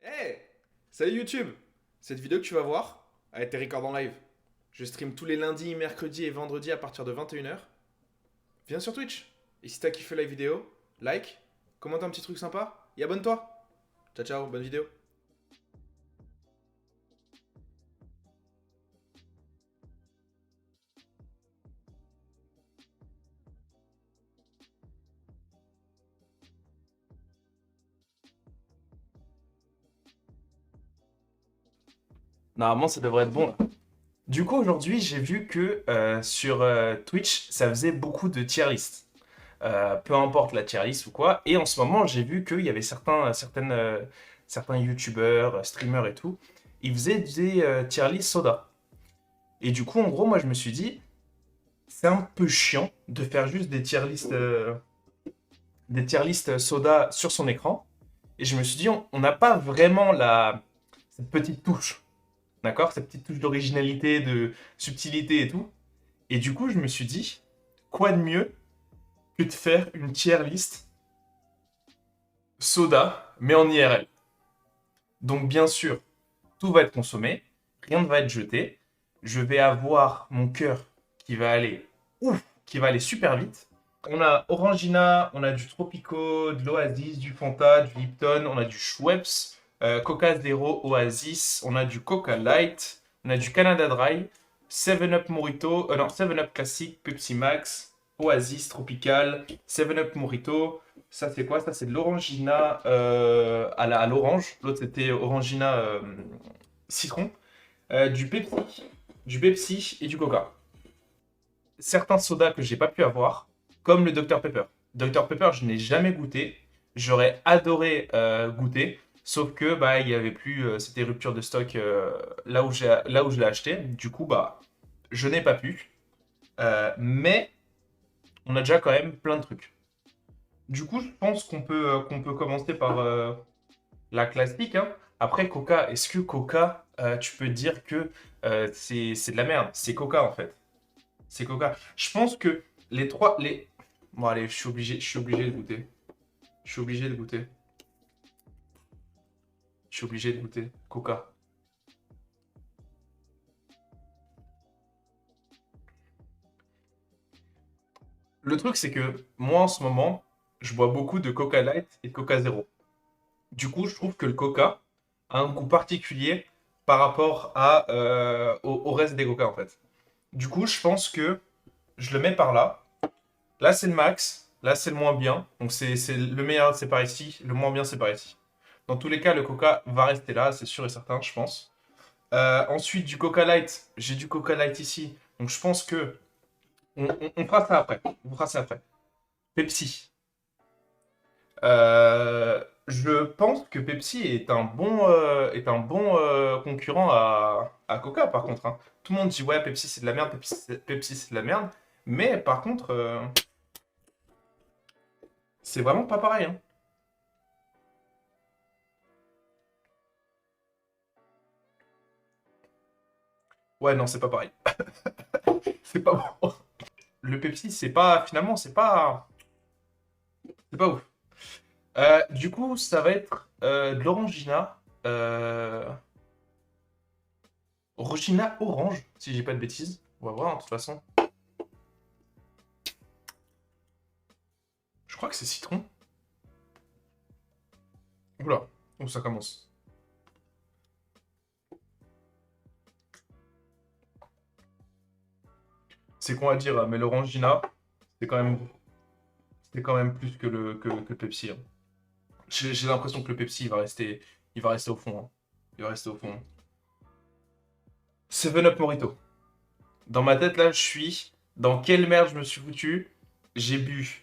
Hey! Salut YouTube! Cette vidéo que tu vas voir a été record en live. Je stream tous les lundis, mercredis et vendredis à partir de 21h. Viens sur Twitch. Et si t'as kiffé la vidéo, like, commente un petit truc sympa et abonne-toi. Ciao ciao, bonne vidéo. Normalement, ça devrait être bon là. Du coup, aujourd'hui, j'ai vu que sur Twitch, ça faisait beaucoup de tier list. Peu importe la tier list ou quoi. Et en ce moment, j'ai vu qu'il y avait certains youtubeurs, streamers et tout, ils faisaient des tier list soda. Et du coup, en gros, moi, je me suis dit, c'est un peu chiant de faire juste des tier list soda sur son écran. Et je me suis dit, on n'a pas vraiment cette petite touche. D'accord? Cette petite touche d'originalité, de subtilité et tout. Et du coup, je me suis dit, quoi de mieux que de faire une tier list soda, mais en IRL. Donc, bien sûr, tout va être consommé, rien ne va être jeté. Je vais avoir mon cœur qui va aller ouf, qui va aller super vite. On a Orangina, on a du Tropico, de l'Oasis, du Fanta, du Lipton, on a du Schweppes, Coca Zero, Oasis, on a du Coca Light, on a du Canada Dry, 7-Up Mojito, non, 7-Up Classic, Pepsi Max, Oasis Tropical, 7-Up Mojito. Ça, c'est quoi? Ça, c'est de l'Orangina à l'orange. L'autre, c'était Orangina citron. Du Pepsi et du Coca. Certains sodas que j'ai pas pu avoir, comme le Dr Pepper. Dr Pepper, je n'ai jamais goûté. J'aurais adoré goûter, sauf que bah il y avait plus, c'était rupture de stock là où je l'ai acheté. Du coup bah je n'ai pas pu. Mais on a déjà quand même plein de trucs. Du coup, je pense qu'on peut commencer par la classique, hein. Après Coca, est-ce que Coca, tu peux dire que c'est de la merde? C'est Coca en fait. C'est Coca. Je pense que les trois. Bon, allez, je suis obligé de goûter. Je suis obligé de goûter. Je suis obligé de goûter. Coca. Le truc, c'est que moi, en ce moment, je bois beaucoup de Coca Light et de Coca Zero. Du coup, je trouve que le Coca a un goût particulier par rapport au reste des Coca, en fait. Du coup, je pense que je le mets par là. Là, c'est le max. Là, c'est le moins bien. Donc, c'est le meilleur, c'est par ici. Le moins bien, c'est par ici. Dans tous les cas, le Coca va rester là, c'est sûr et certain, je pense. Ensuite, du Coca Light. J'ai du Coca Light ici. Donc, je pense que on fera ça après. On fera ça après. Pepsi. Je pense que Pepsi est un bon concurrent à Coca, par contre, hein. Tout le monde dit, ouais, Pepsi, c'est de la merde. Pepsi, c'est de la merde. Mais par contre, c'est vraiment pas pareil, hein. Ouais, non, c'est pas pareil. C'est pas bon. Le Pepsi, finalement, c'est pas ouf. Du coup, ça va être de l'orangina. Orangina orange, si j'ai pas de bêtises. On va voir, hein, de toute façon. Je crois que c'est citron. Oula, où ça commence. C'est con à dire, hein, mais l'orangina, c'est quand même, c'est quand même plus que le Pepsi, hein. J'ai l'impression que le Pepsi, il va rester au fond, hein. Il va rester au fond. 7-Up Morito. Dans ma tête, là, je suis. Dans quelle merde je me suis foutu? J'ai bu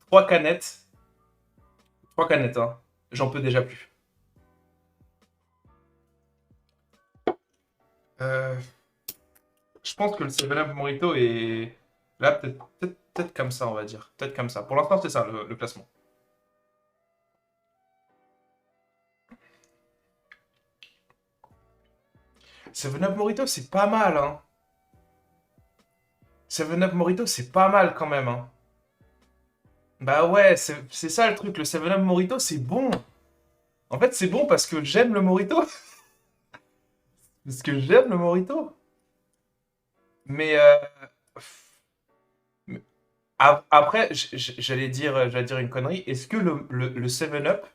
3 canettes. 3 canettes, hein. J'en peux déjà plus. Euh, je pense que le 7-Up Morito est. Là, peut-être comme ça, on va dire. Peut-être comme ça. Pour l'instant, c'est ça le classement. 7-Up Morito, c'est pas mal, hein. 7-Up Morito, c'est pas mal quand même, hein. Bah ouais, c'est ça le truc. Le 7-Up Morito, c'est bon. En fait, c'est bon parce que j'aime le Morito. Parce que j'aime le Morito. Mais, mais après, j'allais dire une connerie. Est-ce que le 7-Up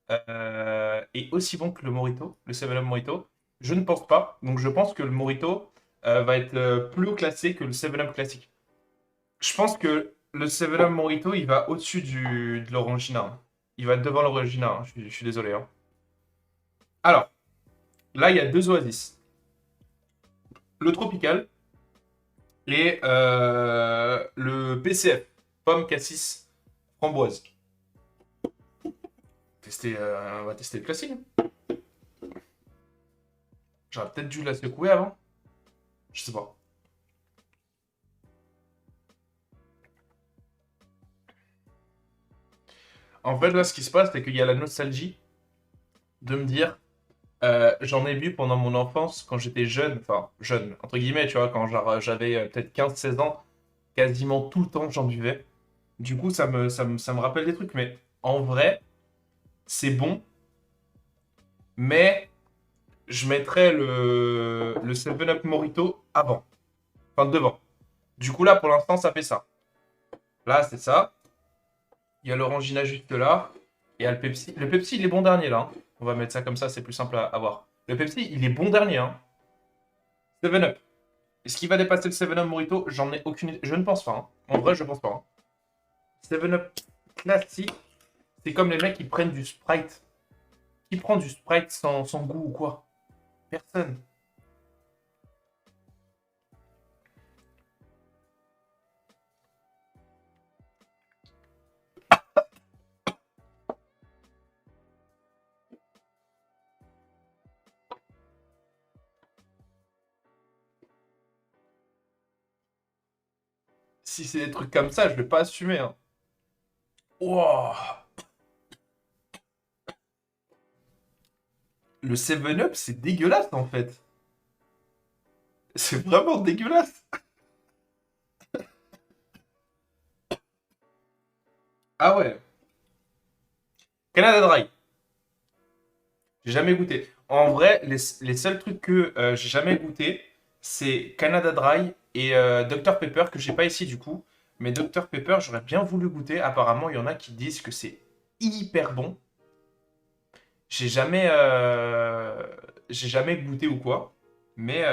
est aussi bon que le Morito, le 7-Up Morito? Je ne pense pas. Donc je pense que le Morito va être plus haut classé que le 7-Up classique. Je pense que le 7-Up Morito, il va au-dessus de l'Orangina, hein. Il va devant l'Orangina, hein. Je suis désolé, hein. Alors, là, il y a deux Oasis. Le Tropical et le PCF. Pomme, cassis, framboise. On va tester le classique, hein. J'aurais peut-être dû la secouer avant. Je sais pas. En fait, là, ce qui se passe, c'est qu'il y a la nostalgie de me dire, j'en ai bu pendant mon enfance quand j'étais jeune, enfin jeune, entre guillemets, tu vois, quand j'avais peut-être 15 16 ans, quasiment tout le temps j'en buvais. Du coup, ça me rappelle des trucs, mais en vrai, c'est bon, mais je mettrais le 7-Up Morito avant, enfin devant. Du coup, là, pour l'instant, ça fait ça. Là, c'est ça. Il y a l'Orangina juste là. Et il y a le Pepsi. Le Pepsi, il est bon dernier, là, hein. On va mettre ça comme ça, c'est plus simple à voir. Le Pepsi, il est bon dernier, hein. 7-Up. Est-ce qu'il va dépasser le 7-Up Morito? J'en ai aucune idée. Je ne pense pas, hein. En vrai, je pense pas, hein. 7-Up classique, c'est comme les mecs qui prennent du Sprite. Qui prend du Sprite sans goût ou quoi? Personne. Si c'est des trucs comme ça, je vais pas assumer, hein. Wow. Le 7-Up, c'est dégueulasse en fait. C'est vraiment dégueulasse. Ah ouais. Canada Dry. J'ai jamais goûté. En vrai, les seuls trucs que j'ai jamais goûté, c'est Canada Dry et Dr Pepper que j'ai pas ici du coup. Mais Dr Pepper, j'aurais bien voulu goûter. Apparemment, il y en a qui disent que c'est hyper bon. J'ai jamais, j'ai jamais goûté ou quoi. Mais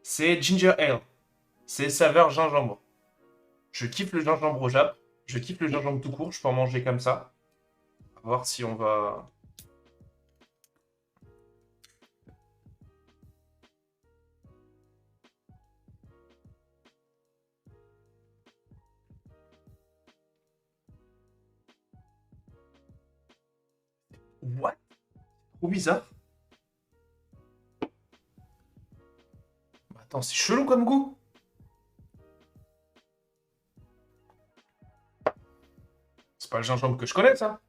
c'est ginger ale. C'est saveur gingembre. Je kiffe le gingembre au Jap. Je kiffe le gingembre tout court. Je peux en manger comme ça. À voir si on va. What? Trop bizarre. Attends, c'est chelou comme goût. C'est pas le gingembre que je connais, ça.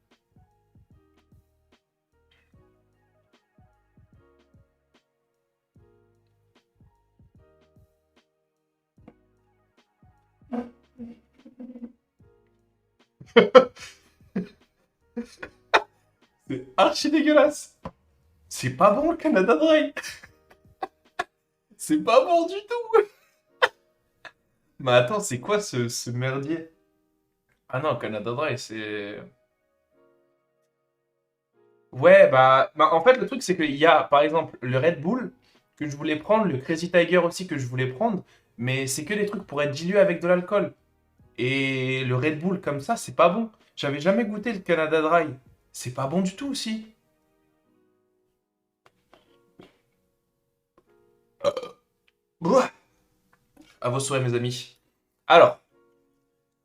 C'est archi dégueulasse. C'est pas bon le Canada Dry. C'est pas bon du tout. Mais attends, c'est quoi ce merdier? Ah non, Canada Dry, c'est. Ouais, bah, en fait, le truc, c'est qu'il y a, par exemple, le Red Bull que je voulais prendre, le Crazy Tiger aussi que je voulais prendre, mais c'est que des trucs pour être dilués avec de l'alcool. Et le Red Bull comme ça, c'est pas bon. J'avais jamais goûté le Canada Dry. C'est pas bon du tout aussi. Bouah. À vos souhaits, mes amis. Alors,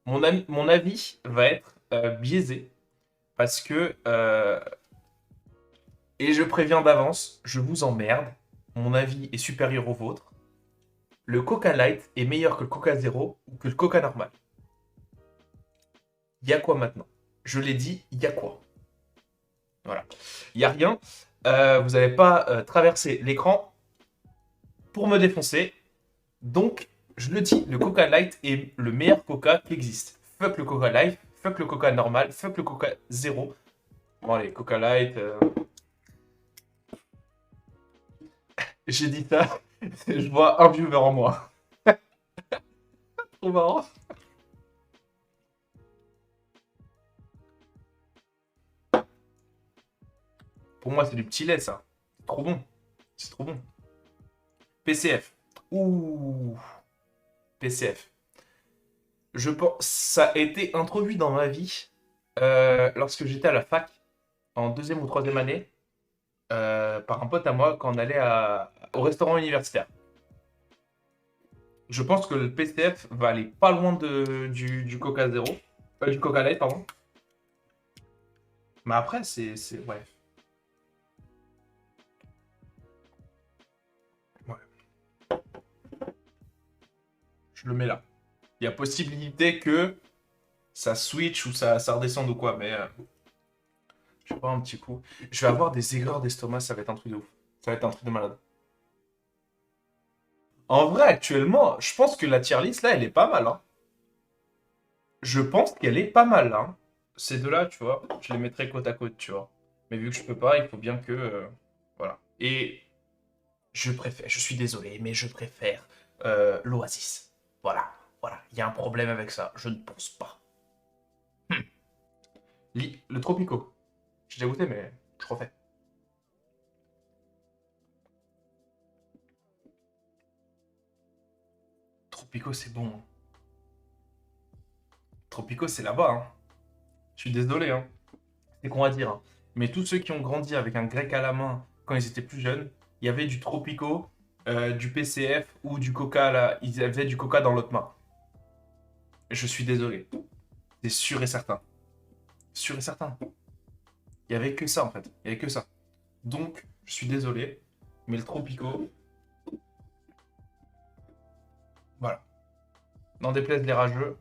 mon avis va être biaisé parce que, et je préviens d'avance, je vous emmerde. Mon avis est supérieur au vôtre. Le Coca Light est meilleur que le Coca Zéro ou que le Coca normal. Il y a quoi maintenant? Je l'ai dit, il y a quoi? Voilà. Il n'y a rien. Vous n'avez pas traversé l'écran pour me défoncer. Donc, je le dis, le Coca Light est le meilleur Coca qui existe. Fuck le Coca Light, fuck le Coca normal, fuck le Coca Zéro. Bon, allez, Coca Light. J'ai dit ça, je vois un viewer en moi. Trop marrant. Pour moi, c'est du petit lait, ça. C'est trop bon. C'est trop bon. PCF. Ouh. PCF. Je pense, ça a été introduit dans ma vie lorsque j'étais à la fac, en deuxième ou troisième année, par un pote à moi quand on allait au restaurant universitaire. Je pense que le PCF va aller pas loin du Coca Zéro, du Coca Light, pardon. Mais après, ouais. Ouais. Je le mets là. Il y a possibilité que ça switch ou ça redescende ou quoi, mais je vais voir un petit coup. Je vais avoir des aigreurs d'estomac, ça va être un truc de ouf. Ça va être un truc de malade. En vrai, actuellement, je pense que la tier list, là, elle est pas mal, hein. Je pense qu'elle est pas mal, hein. Ces deux-là, tu vois, je les mettrai côte à côte, tu vois. Mais vu que je peux pas, il faut bien que... voilà. Et je suis désolé, mais je préfère l'Oasis. Voilà, voilà. Il y a un problème avec ça, je ne pense pas. Le Tropico. J'ai déjà goûté, mais je refais. Tropico, c'est bon, hein. Tropico, c'est là-bas, hein. Je suis désolé, hein. C'est qu'on va dire, hein. Mais tous ceux qui ont grandi avec un grec à la main quand ils étaient plus jeunes, il y avait du Tropico, du PCF ou du Coca là. Ils avaient du Coca dans l'autre main. Je suis désolé. C'est sûr et certain. Sûr et certain. Il y avait que ça en fait. Il y avait que ça. Donc, je suis désolé. Mais le Tropico. Voilà. N'en déplaise les rageux.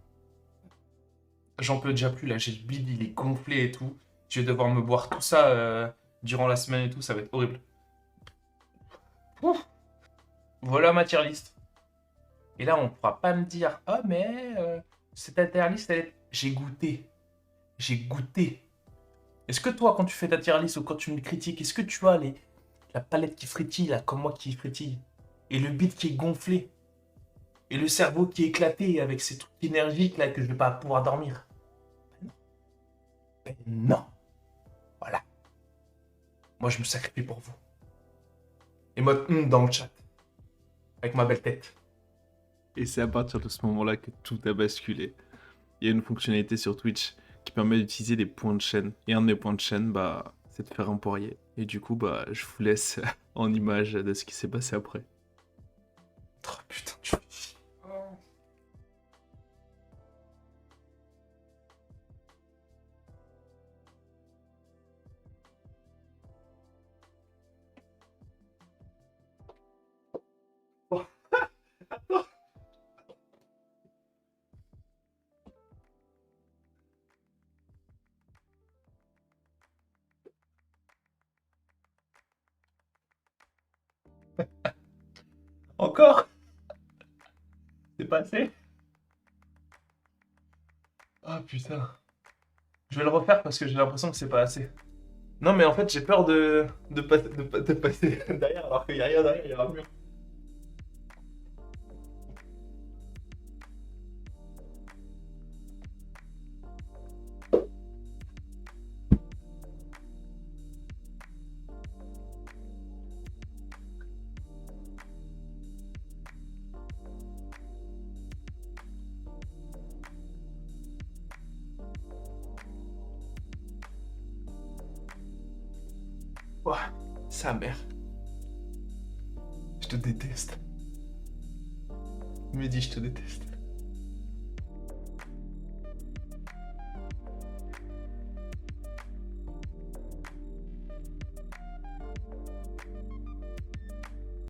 J'en peux déjà plus là. J'ai le bide, il est gonflé et tout. Je vais devoir me boire tout ça durant la semaine et tout. Ça va être horrible. Ouf. Voilà ma tier list. Et là, on ne pourra pas me dire « Ah, mais cette tier list, j'ai goûté. J'ai goûté. » Est-ce que toi, quand tu fais ta tier list ou quand tu me critiques, est-ce que tu as la palette qui frétille, là, comme moi qui frétille, et le bide qui est gonflé, et le cerveau qui est éclaté avec ces trucs énergiques là que je ne vais pas pouvoir dormir? Ben non. Voilà. Moi, je me sacrifie pour vous. Et mode dans le chat. Avec ma belle tête. Et c'est à partir de ce moment-là que tout a basculé. Il y a une fonctionnalité sur Twitch qui permet d'utiliser les points de chaîne. Et un de mes points de chaîne, bah, c'est de faire un poirier. Et du coup, bah, je vous laisse en image de ce qui s'est passé après. Oh putain, tu fais chier. Encore? C'est passé? Ah putain. Je vais le refaire parce que j'ai l'impression que c'est pas assez. Non mais en fait j'ai peur de passer derrière alors qu'il n'y a rien derrière, il y a un mur. Ouah, sa mère. Je te déteste. Il me dit je te déteste.